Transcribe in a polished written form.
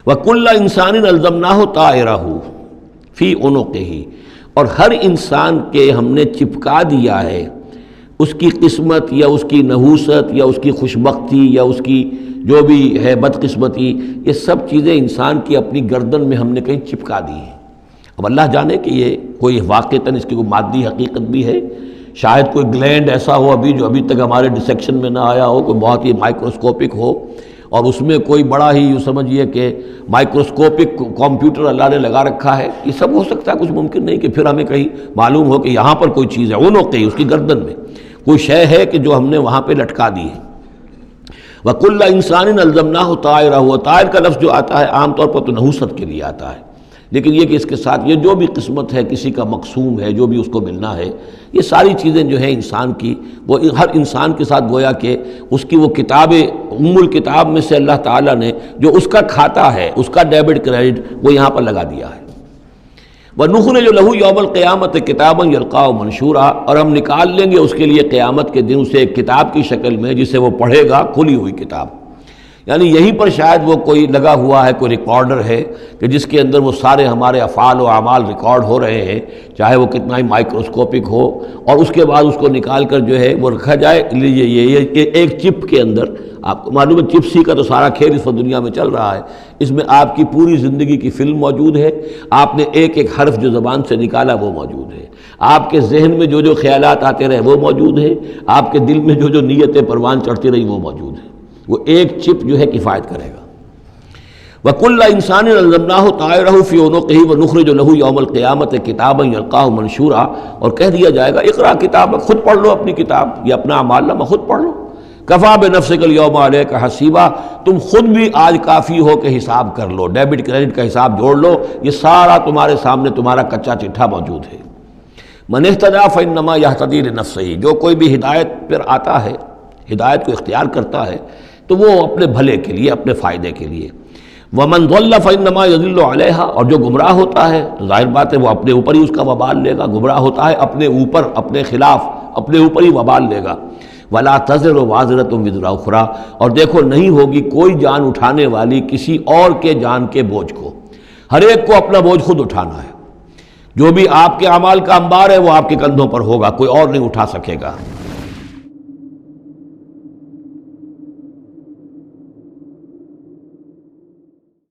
وَكُلَّ إِنسَانٍ أَلْزَمْنَاهُ طَائِرَهُ فِي عُنُقِهِ، اور ہر انسان کے ہم نے چپکا دیا ہے اس کی قسمت یا اس کی نحوست یا اس کی خوشبختی یا اس کی جو بھی ہے بدقسمتی، یہ سب چیزیں انسان کی اپنی گردن میں ہم نے کہیں چپکا دی ہیں۔ اب اللہ جانے کہ یہ کوئی واقعتاً اس کی کوئی مادی حقیقت بھی ہے، شاید کوئی گلینڈ ایسا ہو ابھی جو ابھی تک ہمارے ڈسیکشن میں نہ آیا ہو، کوئی بہت ہی مائکروسکوپک ہو، اور اس میں کوئی بڑا ہی یوں سمجھیے کہ مائکروسکوپک کمپیوٹر اللہ نے لگا رکھا ہے۔ یہ سب ہو سکتا ہے، کچھ ممکن نہیں کہ پھر ہمیں کہیں معلوم ہو کہ یہاں پر کوئی چیز ہے، اونوقی اس کی گردن میں کوئی شے ہے کہ جو ہم نے وہاں پہ لٹکا دی ہے۔ وَكُلَّ إِنسَانٍ أَلْزَمْنَاهُ طَائِرَهُ، طائر کا لفظ جو آتا ہے عام طور پر تو نحوست کے لیے آتا ہے، لیکن یہ کہ اس کے ساتھ یہ جو بھی قسمت ہے، کسی کا مقسوم ہے، جو بھی اس کو ملنا ہے، یہ ساری چیزیں جو ہیں انسان کی، وہ ہر انسان کے ساتھ گویا کہ اس کی وہ کتاب الکتاب میں سے اللہ تعالیٰ نے جو اس کا کھاتا ہے، اس کا ڈیبٹ کریڈٹ وہ یہاں پر لگا دیا ہے۔ وَنُخْرِجُ لَهُ يَوْمَ الْقِيَامَةِ كِتَابًا يَلْقَاهُ مَنشُورًا، اور ہم نکال لیں گے اس کے لیے قیامت کے دن اسے ایک کتاب کی شکل میں جسے وہ پڑھے گا، کھلی ہوئی کتاب۔ یعنی یہیں پر شاید وہ کوئی لگا ہوا ہے، کوئی ریکارڈر ہے کہ جس کے اندر وہ سارے ہمارے افعال و اعمال ریکارڈ ہو رہے ہیں، چاہے وہ کتنا ہی مائکروسکوپک ہو، اور اس کے بعد اس کو نکال کر جو ہے وہ رکھا جائے۔ یہ ایک چپ کے اندر، آپ کو معلوم ہے چپسی کا تو سارا کھیل اس دنیا میں چل رہا ہے، اس میں آپ کی پوری زندگی کی فلم موجود ہے، آپ نے ایک ایک حرف جو زبان سے نکالا وہ موجود ہے، آپ کے ذہن میں جو جو خیالات آتے رہے وہ موجود ہے، آپ کے دل میں جو جو نیتیں پروان چڑھتی رہی وہ موجود ہے۔ وہ ایک چپ جو ہے کفایت کرے گا۔ وَكُلَّ إِنسَانٍ أَلْزَمْنَاهُ طَائِرَهُ فِي عُنُقِهِ وَنُخْرِجُ لَهُ يَوْمَ الْقِيَامَةِ كِتَابًا يَلْقَاهُ مَنشُورًا، اور کہہ دیا جائے گا اقرا کتابک، خود پڑھ لو اپنی کتاب، یہ اپنا اعمال نامہ خود پڑھ لو۔ کفا بنفسک اليوم علیک حسیبا، تم خود بھی آج کافی ہو کہ حساب کر لو، ڈیبٹ کریڈٹ کا حساب جوڑ لو، یہ سارا تمہارے سامنے تمہارا کچا چٹھا موجود ہے۔ من اہتدی فانما یہتدی لنفسہ، جو کوئی بھی ہدایت پر آتا ہے، ہدایت کو اختیار کرتا ہے تو وہ اپنے بھلے کے لیے، اپنے فائدے کے لیے۔ وَمَنْ ضَلَّ فَإِنَّمَا يَضِلُّ عَلَيْهَا، اور جو گمراہ ہوتا ہے تو ظاہر بات ہے وہ اپنے اوپر ہی اس کا وبال لے گا، گمراہ ہوتا ہے اپنے اوپر، اپنے خلاف، اپنے اوپر ہی وبال لے گا۔ وَلَا تَزِرُ وَازِرَةٌ وِزْرَ أُخْرَىٰ، اور دیکھو نہیں ہوگی کوئی جان اٹھانے والی کسی اور کے جان کے بوجھ کو، ہر ایک کو اپنا بوجھ خود اٹھانا ہے، جو بھی آپ کے اعمال کا انبار ہے وہ آپ کے کندھوں پر ہوگا، کوئی اور نہیں اٹھا سکے گا۔